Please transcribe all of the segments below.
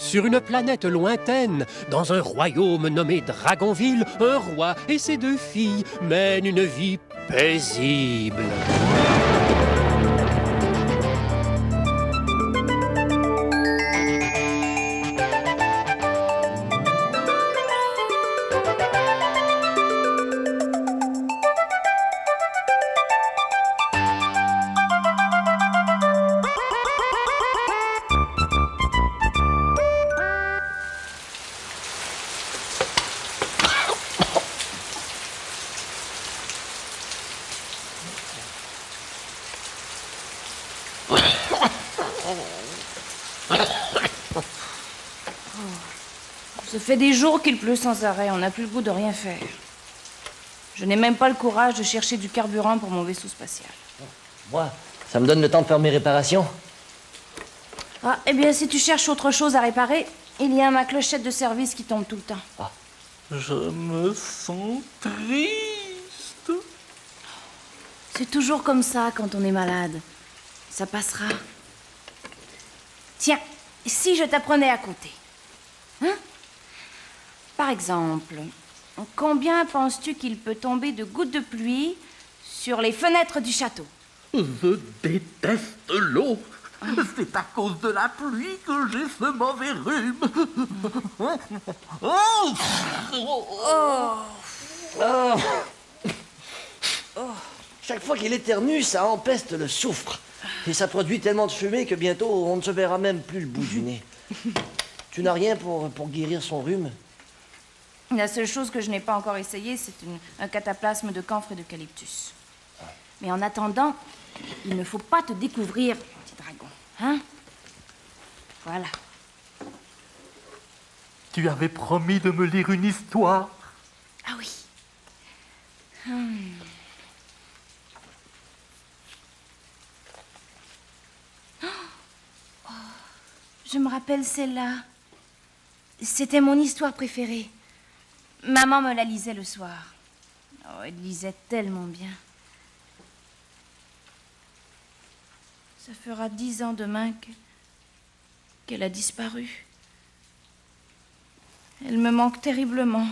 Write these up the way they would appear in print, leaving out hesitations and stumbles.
Sur une planète lointaine, dans un royaume nommé Dragonville, un roi et ses 2 filles mènent une vie paisible. Ça fait des jours qu'il pleut sans arrêt, on n'a plus le goût de rien faire. Je n'ai même pas le courage de chercher du carburant pour mon vaisseau spatial. Moi, ça me donne le temps de faire mes réparations. Ah, eh bien, si tu cherches autre chose à réparer, il y a ma clochette de service qui tombe tout le temps. Ah. Je me sens triste. C'est toujours comme ça quand on est malade. Ça passera. Tiens, si je t'apprenais à compter. Hein? Par exemple, combien penses-tu qu'il peut tomber de gouttes de pluie sur les fenêtres du château? Je déteste l'eau. C'est à cause de la pluie que j'ai ce mauvais rhume. Chaque fois qu'il éternue, ça empeste le soufre. Et ça produit tellement de fumée que bientôt, on ne se verra même plus le bout du nez. Tu n'as rien pour guérir son rhume? La seule chose que je n'ai pas encore essayée, c'est un cataplasme de camphre et d'eucalyptus. Mais en attendant, il ne faut pas te découvrir, petit dragon. Hein? Voilà. Tu avais promis de me lire une histoire. Ah oui. Oh, je me rappelle celle-là. C'était mon histoire préférée. Maman me la lisait le soir. Oh, elle lisait tellement bien. Ça fera 10 ans demain qu'elle a disparu. Elle me manque terriblement.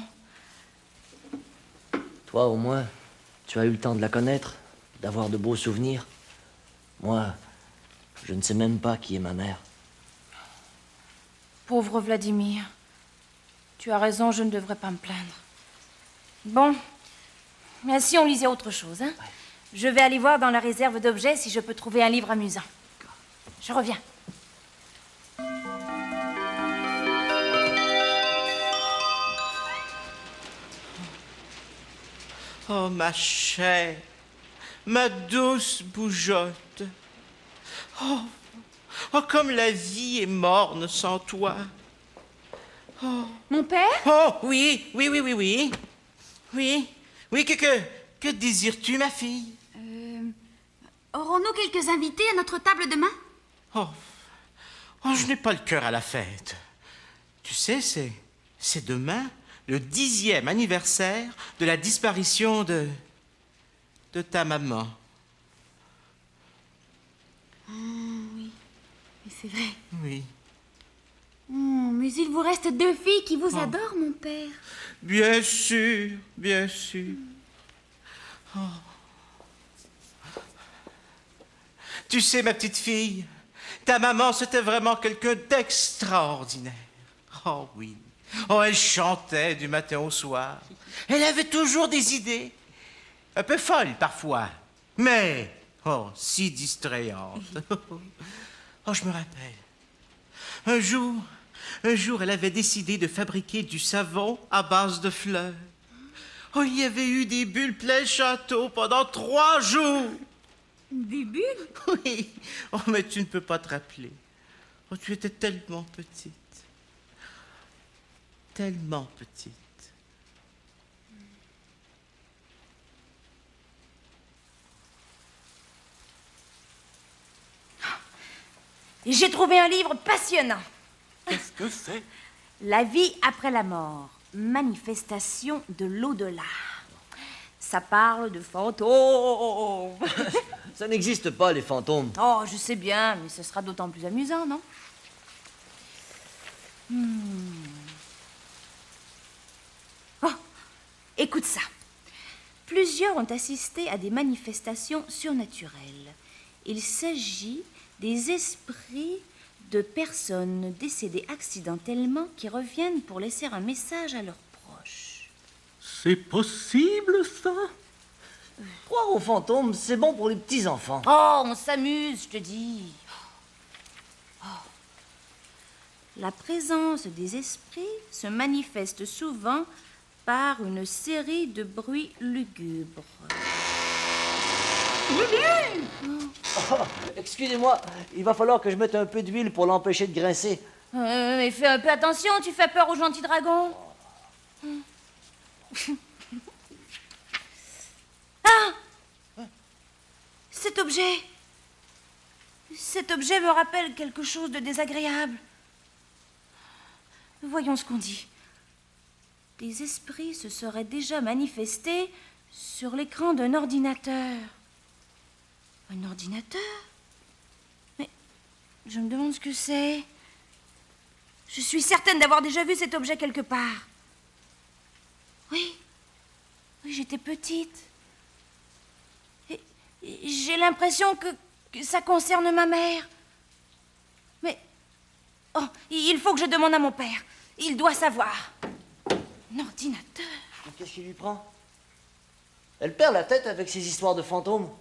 Toi, au moins, tu as eu le temps de la connaître, d'avoir de beaux souvenirs. Moi, je ne sais même pas qui est ma mère. Pauvre Vladimir. Tu as raison, je ne devrais pas me plaindre. Bon, mais si on lisait autre chose, hein? Ouais. Je vais aller voir dans la réserve d'objets si je peux trouver un livre amusant. Je reviens. Oh, ma chère, ma douce bougeotte. Oh, oh, comme la vie est morne sans toi. Oh. Mon père? Oh, oui. Oui, que désires-tu, ma fille? Aurons-nous quelques invités à notre table demain? Oh, je n'ai pas le cœur à la fête. Tu sais, c'est demain le 10e anniversaire de la disparition de ta maman. Oui, c'est vrai. Oui. Mais il vous reste 2 filles qui vous adorent, mon père. Bien sûr, bien sûr. Oh. Tu sais, ma petite fille, ta maman, c'était vraiment quelqu'un d'extraordinaire. Oh oui. Oh, elle chantait du matin au soir. Elle avait toujours des idées. Un peu folles parfois, mais si distrayantes. Oh, je me rappelle. Un jour, elle avait décidé de fabriquer du savon à base de fleurs. Oh, il y avait eu des bulles plein le château pendant 3 jours. Des bulles? Oui. Oh, mais tu ne peux pas te rappeler. Oh, tu étais tellement petite. Tellement petite. J'ai trouvé un livre passionnant. Qu'est-ce que c'est? La vie après la mort. Manifestation de l'au-delà. Ça parle de fantômes. Ça n'existe pas, les fantômes. Oh, je sais bien, mais ce sera d'autant plus amusant, non? Oh, écoute ça. Plusieurs ont assisté à des manifestations surnaturelles. Il s'agit des esprits de personnes décédées accidentellement qui reviennent pour laisser un message à leurs proches. C'est possible, ça? Croire aux fantômes, c'est bon pour les petits-enfants. Oh, on s'amuse, je te dis. Oh. La présence des esprits se manifeste souvent par une série de bruits lugubres. Oh, excusez-moi, il va falloir que je mette un peu d'huile pour l'empêcher de grincer. Mais fais un peu attention, tu fais peur aux gentils dragons. Ah! Cet objet me rappelle quelque chose de désagréable. Voyons ce qu'on dit. Des esprits se seraient déjà manifestés sur l'écran d'un ordinateur. Un ordinateur? Mais je me demande ce que c'est. Je suis certaine d'avoir déjà vu cet objet quelque part. Oui, j'étais petite. Et j'ai l'impression que ça concerne ma mère. Mais, oh, il faut que je demande à mon père. Il doit savoir. Un ordinateur. Qu'est-ce qui lui prend? Elle perd la tête avec ces histoires de fantômes.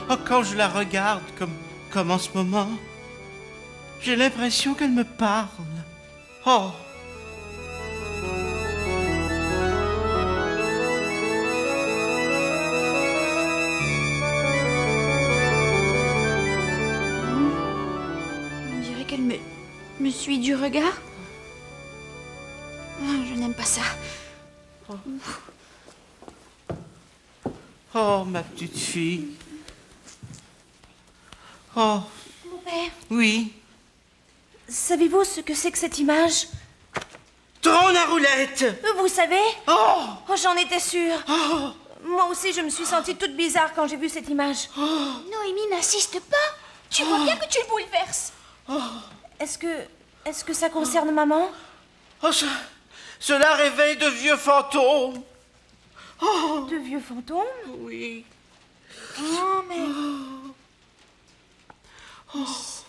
Oh, quand je la regarde comme en ce moment, j'ai l'impression qu'elle me parle. Oh! On dirait qu'elle me suit du regard. Oh, je n'aime pas ça. Oh, ma petite fille. Oh, Mon père, oui. savez-vous ce que c'est que cette image? Tourne à roulette! Vous savez? Oh! Oh, j'en étais sûre. Oh! Moi aussi, je me suis sentie toute bizarre quand j'ai vu cette image. Noémie, n'insiste pas. Tu vois bien que tu le bouleverses. Est-ce que ça concerne maman? Oh, cela réveille de vieux fantômes. Oh! De vieux fantômes? Oui. Oh, mais...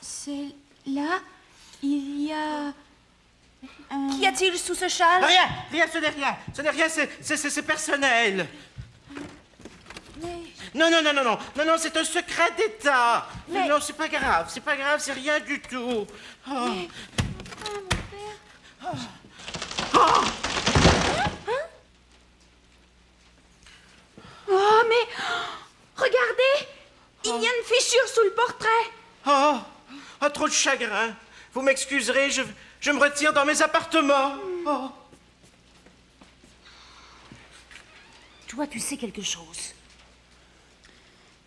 C'est là, il y a... Qu'y a-t-il sous ce châle? Rien, ce n'est rien, c'est personnel. Non, c'est un secret d'État. Mais- Non, c'est pas grave, c'est rien du tout. Oh. Oh, mais... Regardez, il y a une fissure sous le portrait. Oh, trop de chagrin. Vous m'excuserez, je me retire dans mes appartements. Oh. Toi, tu sais quelque chose.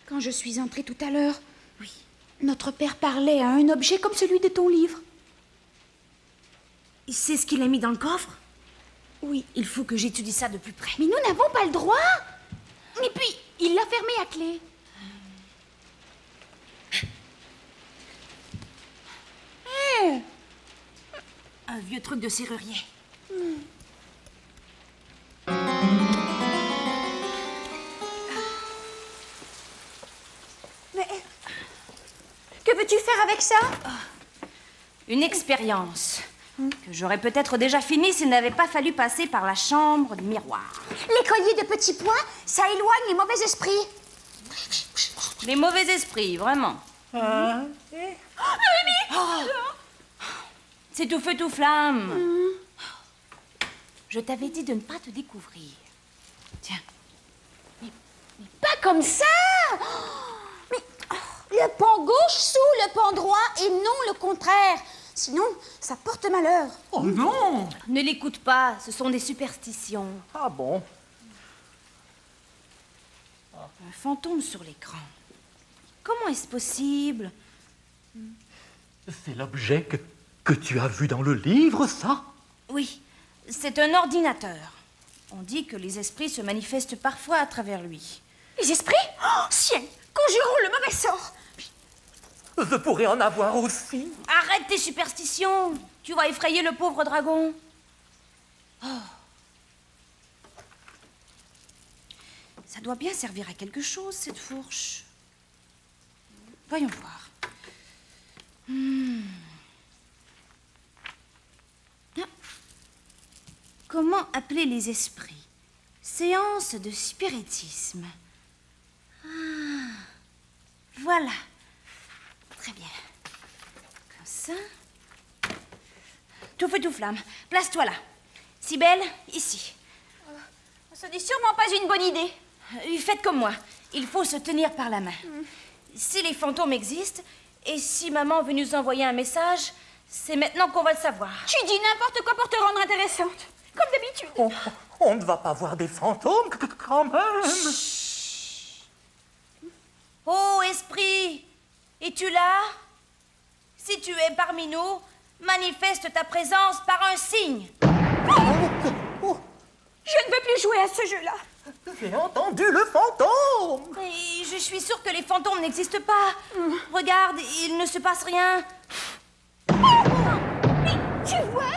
Quand je suis entrée tout à l'heure, oui, notre père parlait à un objet comme celui de ton livre. C'est ce qu'il a mis dans le coffre? Oui, Il faut que j'étudie ça de plus près. mais nous n'avons pas le droit. Et puis, il l'a fermé à clé. Un vieux truc de serrurier. Mais... Que veux-tu faire avec ça? Une expérience que j'aurais peut-être déjà finie s'il n'avait pas fallu passer par la chambre du miroir. Les colliers de petits pois, ça éloigne les mauvais esprits. Les mauvais esprits, vraiment. C'est tout feu, tout flamme. Je t'avais dit de ne pas te découvrir. Tiens. Pas comme ça. Mais le pan gauche sous le pan droit et non le contraire. Sinon, ça porte malheur. Oh non! Ne l'écoute pas, ce sont des superstitions. Ah bon? Un fantôme sur l'écran. Comment est-ce possible? C'est l'objet que tu as vu dans le livre, ça? Oui, c'est un ordinateur. On dit que les esprits se manifestent parfois à travers lui. Les esprits? Oh, ciel! conjurons le mauvais sort. Je pourrais en avoir aussi. Arrête tes superstitions. Tu vas effrayer le pauvre dragon. Oh. Ça doit bien servir à quelque chose, cette fourche. Voyons voir. Ah. Comment appeler les esprits? Séance de spiritisme. Ah. Voilà. Très bien. Comme ça. Tout feu, tout flamme. Place-toi là. Cybèle, ici. Ce n'est sûrement pas une bonne idée. Faites comme moi. Il faut se tenir par la main. Si les fantômes existent, et si maman veut nous envoyer un message, c'est maintenant qu'on va le savoir. Tu dis n'importe quoi pour te rendre intéressante. Comme d'habitude. On ne va pas voir des fantômes quand même. Oh, esprit, es-tu là? Si tu es parmi nous, manifeste ta présence par un signe. Je ne veux plus jouer à ce jeu-là. J'ai entendu le fantôme. Et je suis sûre que les fantômes n'existent pas. Regarde, il ne se passe rien. Tu vois?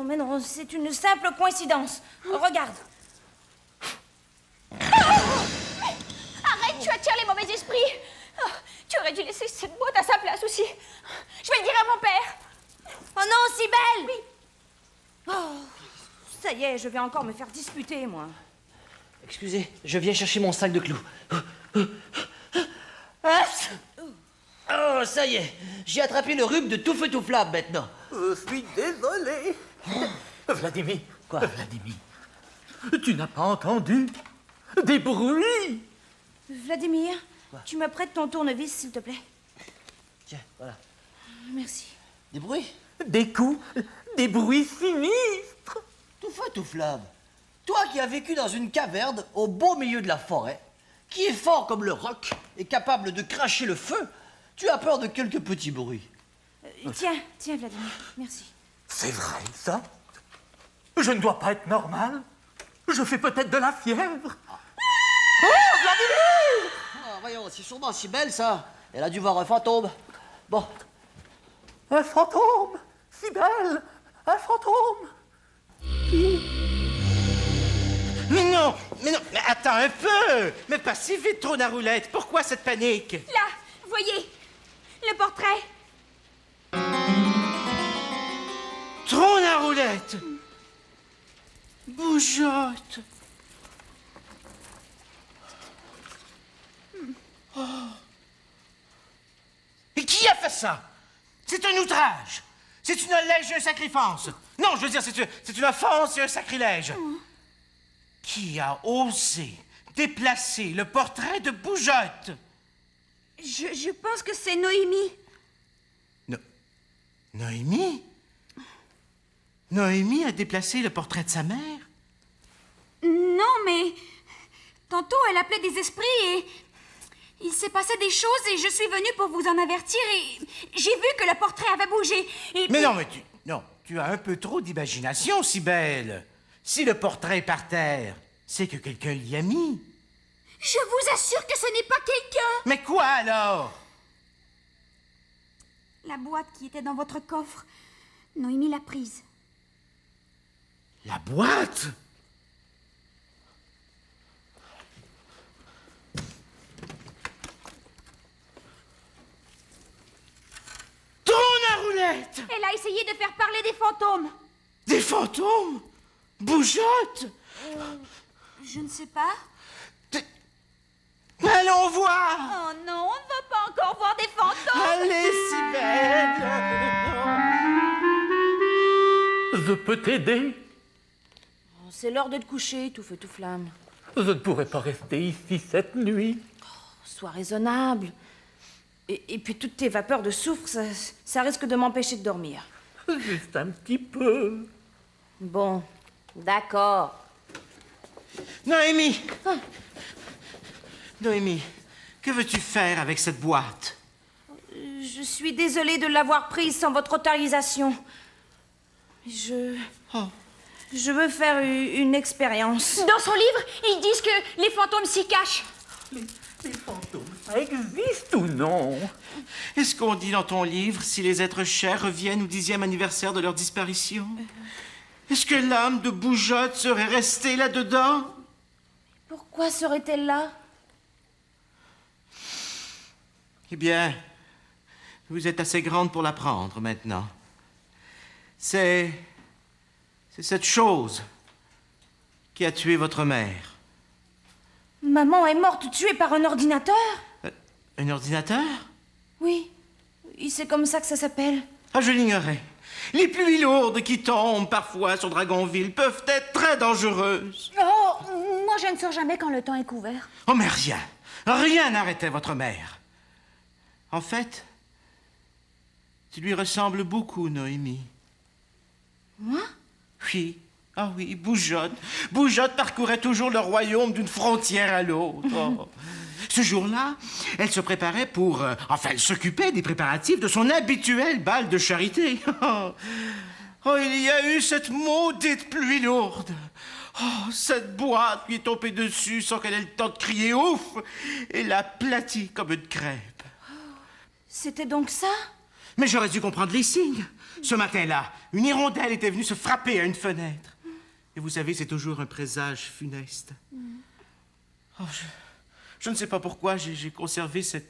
Mais non, c'est une simple coïncidence. Regarde. Arrête, tu attires les mauvais esprits. Oh, tu aurais dû laisser cette boîte à sa place aussi. Je vais le dire à mon père. Oh non, Cybèle! Oui. Oh, ça y est, je vais encore me faire disputer, moi. Excusez, je viens chercher mon sac de clous. Oh, ça y est, j'ai attrapé le rhume de tout feu tout flamme maintenant. Je suis désolé. Vladimir. Quoi? Vladimir, tu n'as pas entendu des bruits? Vladimir, tu me prêtes ton tournevis, s'il te plaît? Tiens, voilà. Merci. Des bruits? Des coups, des bruits sinistres. Tout feu tout flamme. Toi qui as vécu dans une caverne au beau milieu de la forêt, qui est fort comme le roc et capable de cracher le feu, tu as peur de quelques petits bruits. Tiens, Vladimir, merci. C'est vrai, ça? Je ne dois pas être normal. Je fais peut-être de la fièvre. Oh, Vladimir! Ah, voyons, c'est sûrement si belle, ça. Elle a dû voir un fantôme. Bon. Un fantôme! Si belle! Un fantôme! Mais attends un peu! Mais pas si vite, Trône à roulette. Pourquoi cette panique? Là, voyez, le portrait. Trône à roulette! Bougeotte! Oh. Et qui a fait ça? C'est un outrage! C'est une lèche et un sacrifice! Non, je veux dire, c'est une offense et un sacrilège! Qui a osé déplacer le portrait de Bougeotte? Je pense que c'est Noémie. Noémie? Noémie a déplacé le portrait de sa mère? Non, mais tantôt elle appelait des esprits et il s'est passé des choses et je suis venue pour vous en avertir et j'ai vu que le portrait avait bougé. Et Mais puis... non, tu as un peu trop d'imagination, Cybèle. Si le portrait est par terre, c'est que quelqu'un l'y a mis. Je vous assure que ce n'est pas quelqu'un. Mais quoi alors? La boîte qui était dans votre coffre, Noémie l'a prise. La boîte? Tourne à roulette! Elle a essayé de faire parler des fantômes. Des fantômes? Bougeotte? Je ne sais pas. Allons voir! Oh non, on ne veut pas encore voir des fantômes. Allez, Cybèle! Je peux t'aider? C'est l'heure de te coucher, tout feu, tout flamme. Je ne pourrais pas rester ici cette nuit. Sois raisonnable. Et puis toutes tes vapeurs de soufre, ça risque de m'empêcher de dormir. Juste un petit peu. Bon, d'accord. Noémie! Noémie, que veux-tu faire avec cette boîte? Je suis désolée de l'avoir prise sans votre autorisation. Je veux faire une expérience. Dans son livre, ils disent que les fantômes s'y cachent. Les fantômes, ça existe ou non? Est-ce qu'on dit dans ton livre si les êtres chers reviennent au 10e anniversaire de leur disparition? Est-ce que l'âme de Boujotte serait restée là-dedans? Pourquoi serait-elle là? Eh bien, vous êtes assez grande pour l'apprendre maintenant. C'est cette chose qui a tué votre mère. Maman est morte tuée par un ordinateur? Un ordinateur? Oui, c'est comme ça que ça s'appelle. Ah, je l'ignorais. Les pluies lourdes qui tombent parfois sur Dragonville peuvent être très dangereuses. Oh, moi je ne sors jamais quand le temps est couvert. Oh, mais rien n'arrêtait votre mère. En fait, tu lui ressembles beaucoup, Noémie. Moi? Oui. Ah oui, Boujotte. Boujotte parcourait toujours le royaume d'une frontière à l'autre. Oh. Ce jour-là, elle se préparait pour... elle s'occupait des préparatifs de son habituel bal de charité. Oh, il y a eu cette maudite pluie lourde. Oh, cette boîte lui est tombée dessus sans qu'elle ait le temps de crier ouf et l'a aplatie comme une crêpe. C'était donc ça? Mais j'aurais dû comprendre les signes. Ce matin-là, une hirondelle était venue se frapper à une fenêtre. Et vous savez, c'est toujours un présage funeste. Oh, je ne sais pas pourquoi j'ai conservé cet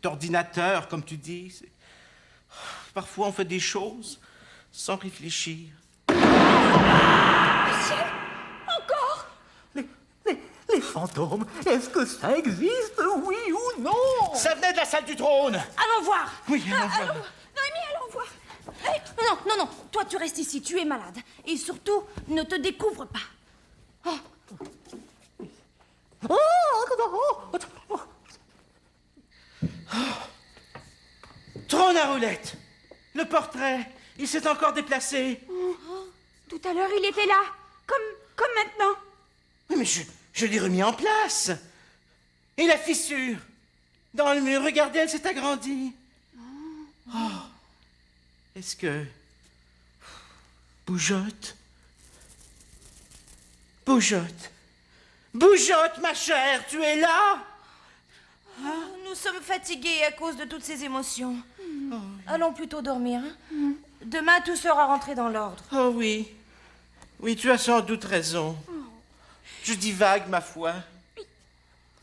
ordinateur, comme tu dis. Parfois, on fait des choses sans réfléchir. Encore? Les fantômes, est-ce que ça existe, oui ou non? Ça venait de la salle du trône. Allons voir! Oui, allons voir. Noémie, allons voir. Non, toi tu restes ici, tu es malade. Et surtout, ne te découvre pas. Trône à roulette. Le portrait, il s'est encore déplacé. Tout à l'heure, il était là, comme maintenant. Oui, mais je l'ai remis en place. Et la fissure dans le mur, regardez, elle s'est agrandie. Oh. Est-ce que... Boujotte, ma chère, tu es là? Nous sommes fatigués à cause de toutes ces émotions. Allons plutôt dormir. Hein? Demain, tout sera rentré dans l'ordre. Oh oui. Oui, tu as sans doute raison. Je divague, ma foi.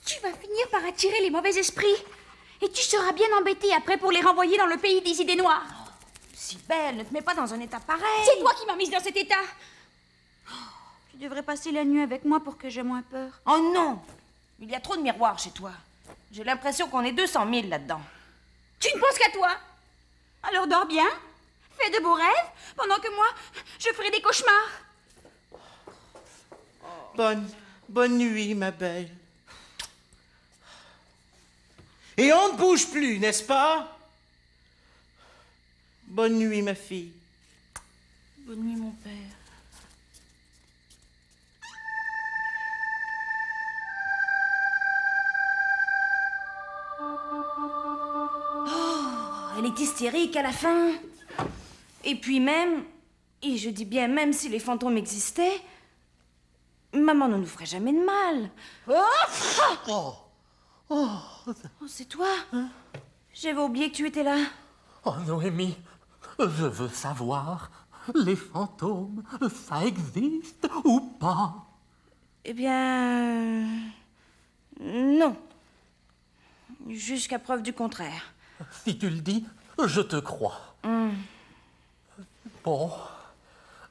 Tu vas finir par attirer les mauvais esprits. Et tu seras bien embêté après pour les renvoyer dans le pays des idées noires. Si belle, ne te mets pas dans un état pareil. C'est toi qui m'as mise dans cet état. Tu devrais passer la nuit avec moi pour que j'aie moins peur. Oh non! Il y a trop de miroirs chez toi. J'ai l'impression qu'on est 200 000 là-dedans. Tu ne penses qu'à toi. Alors dors bien, fais de beaux rêves, pendant que moi, je ferai des cauchemars. Bonne nuit, ma belle. Et on ne bouge plus, n'est-ce pas? Bonne nuit, ma fille. Bonne nuit, mon père. Oh, elle est hystérique à la fin. Et puis même, et je dis bien même si les fantômes existaient, maman ne nous ferait jamais de mal. Oh, c'est toi? J'avais oublié que tu étais là. Oh, Noémie, je veux savoir, les fantômes, ça existe ou pas? Eh bien... non. Jusqu'à preuve du contraire. Si tu le dis, je te crois. Bon,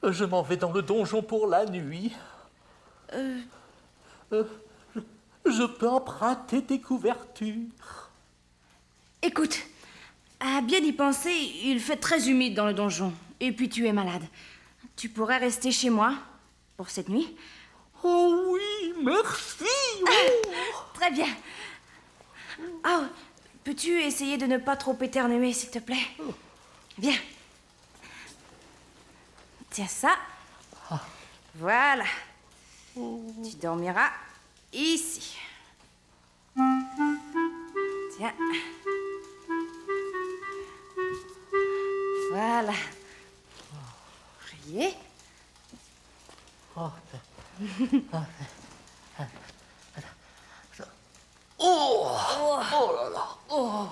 je m'en vais dans le donjon pour la nuit. Je peux emprunter tes couvertures. Écoute, à bien y penser, il fait très humide dans le donjon. Et puis tu es malade. Tu pourrais rester chez moi pour cette nuit? Oh oui, merci. Très bien. Oh, peux-tu essayer de ne pas trop éternuer, s'il te plaît? Viens. Tiens ça. Voilà. Tu dormiras ici. Tiens. Voilà. Riez. Oh, Oh là là. Oh.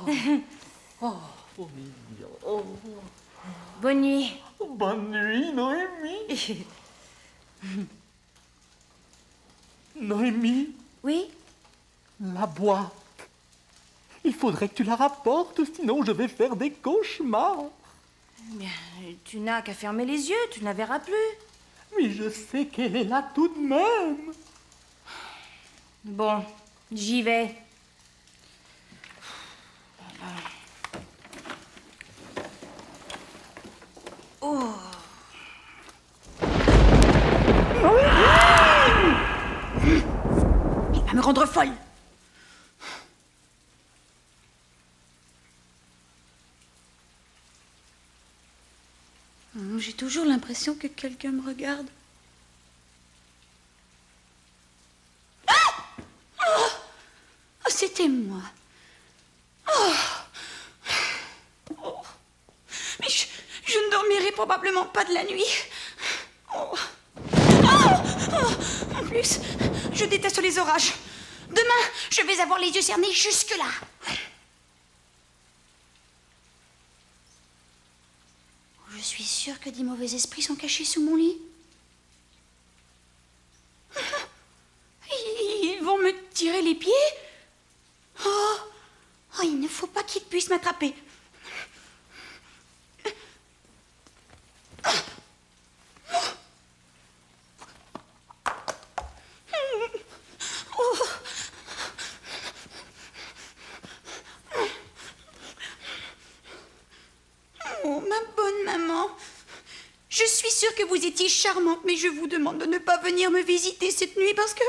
Bonne nuit. Bonne nuit, Noémie. Noémie, Oui? la boîte. Il faudrait que tu la rapportes, sinon je vais faire des cauchemars. Bien, tu n'as qu'à fermer les yeux, tu ne la verras plus. Mais je sais qu'elle est là tout de même. Bon, j'y vais. Oh. Il va me rendre folle. J'ai toujours l'impression que quelqu'un me regarde. Ah! Oh! Oh, c'était moi. Oh! Oh! Mais je ne dormirai probablement pas de la nuit. Oh! Oh! Oh! En plus, je déteste les orages. Demain, je vais avoir les yeux cernés jusque-là. Je suis sûre que des mauvais esprits sont cachés sous mon lit. Ils vont me tirer les pieds. Oh, oh, il ne faut pas qu'ils puissent m'attraper. Oh, ma bonne maman. Je suis sûre que vous étiez charmante, mais je vous demande de ne pas venir me visiter cette nuit parce que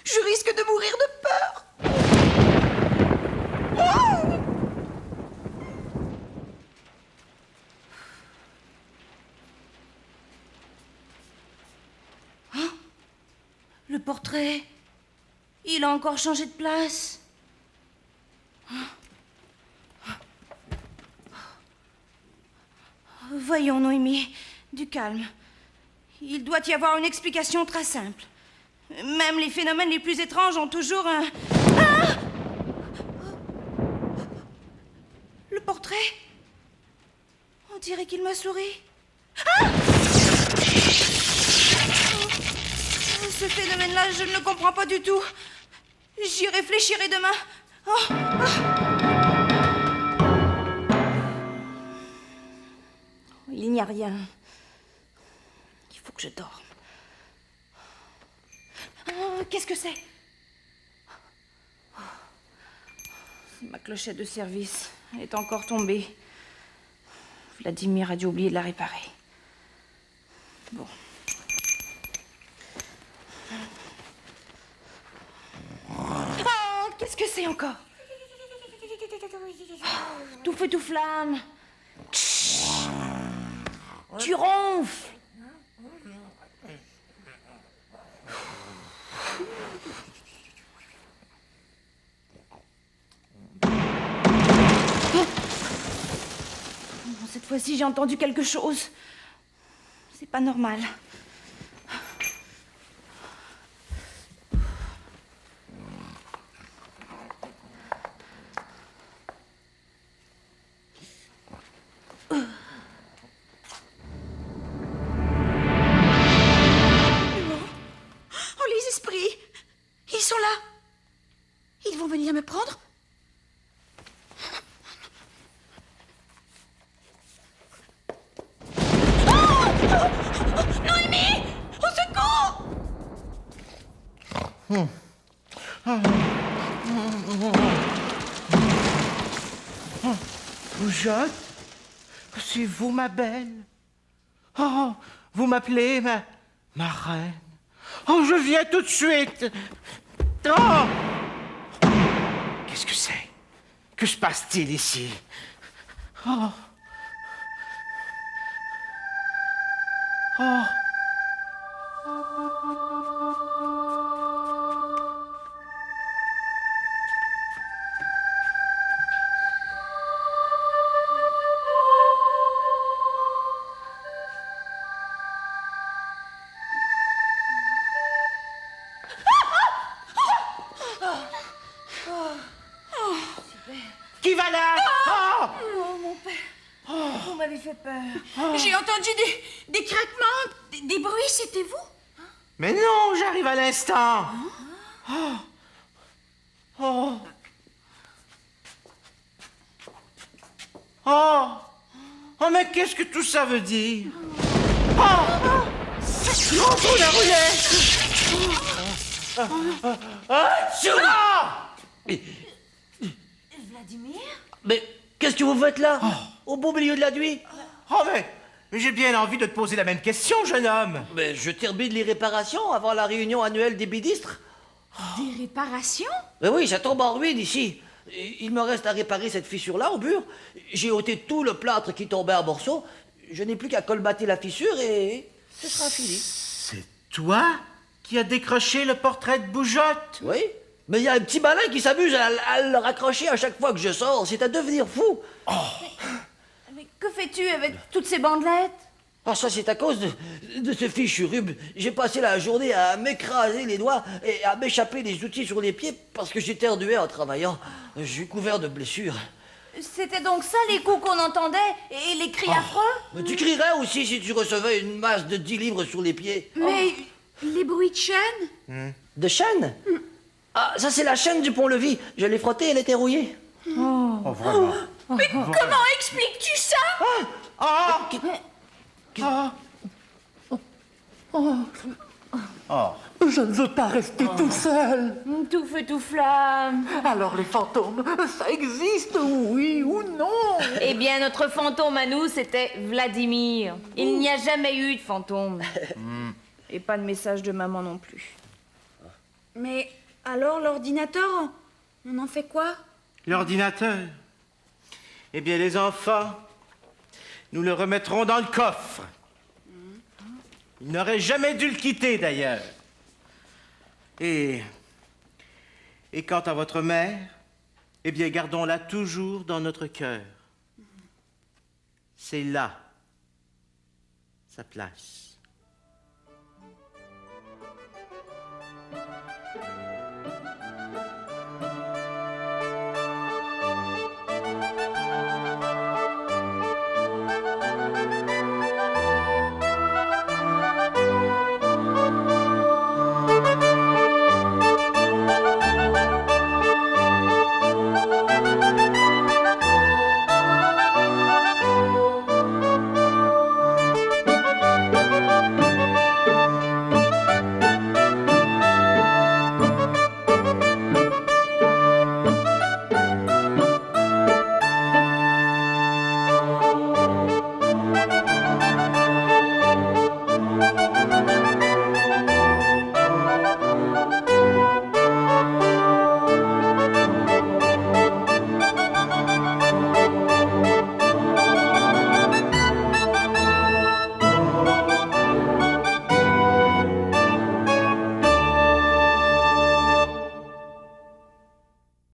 je risque de mourir de peur. Oh! Hein? Le portrait, il a encore changé de place. Voyons, Noémie, du calme. Il doit y avoir une explication très simple. Même les phénomènes les plus étranges ont toujours un... Ah! Le portrait? On dirait qu'il m'a souri. Ah! Ce phénomène-là, je ne le comprends pas du tout. J'y réfléchirai demain. Oh! Ah! Il n'y a rien. Il faut que je dorme. Oh, qu'est-ce que c'est? C'est ma clochette de service. Elle est encore tombée. Vladimir a dû oublier de la réparer. Bon. Oh, qu'est-ce que c'est encore? Tout feu, tout flamme. Tu ronfles. Cette fois-ci, j'ai entendu quelque chose. C'est pas normal. venir me prendre? Noémie! Au secours! Jeanne, c'est vous, ma belle. Oh, vous m'appelez ma reine. Oh, je viens tout de suite. Oh! Qu'est-ce que c'est? Que se passe-t-il ici? Oh. Oh. qui va là? Oh! Oh, mon père. Vous m'avez fait peur. J'ai entendu des craquements, des bruits, c'était vous? Mais non, j'arrive à l'instant. Oh. Oh. Oh. Oh, mais qu'est-ce que tout ça veut dire? Oh. Oh, la roulette. Ah! Vladimir? Mais qu'est-ce que vous faites là? Au beau milieu de la nuit? Oh, mais j'ai bien envie de te poser la même question, jeune homme. Mais je termine les réparations avant la réunion annuelle des bidistres. Des réparations? Mais oui, ça tombe en ruine ici. Il me reste à réparer cette fissure-là au mur. J'ai ôté tout le plâtre qui tombait en morceaux. Je n'ai plus qu'à colmater la fissure et ce sera fini. C'est toi qui as décroché le portrait de Boujotte? Oui, mais il y a un petit malin qui s'amuse à le raccrocher à chaque fois que je sors. C'est à devenir fou. Mais que fais-tu avec toutes ces bandelettes? Ah, ça, c'est à cause de ce fichu rhume. J'ai passé la journée à m'écraser les doigts et à m'échapper les outils sur les pieds parce que j'étais endué en travaillant. Je suis couvert de blessures. C'était donc ça les coups qu'on entendait et les cris affreux? Mais tu crierais aussi si tu recevais une masse de 10 livres sur les pieds. Mais les bruits de chaîne? De chaîne? Ah, ça, c'est la chaîne du pont-levis. Je l'ai frottée, elle était rouillée. Oh, vraiment? Mais comment expliques-tu ça? Ah! Ah! Je ne veux pas rester tout seul. Tout feu, tout flamme. Alors les fantômes, ça existe, oui ou non? Eh bien, notre fantôme à nous, c'était Vladimir. Il n'y a jamais eu de fantôme. Et pas de message de maman non plus. Mais alors l'ordinateur, on en fait quoi? L'ordinateur? Eh bien, les enfants, nous le remettrons dans le coffre. Il n'aurait jamais dû le quitter, d'ailleurs. Et quant à votre mère, eh bien, gardons-la toujours dans notre cœur. C'est là sa place.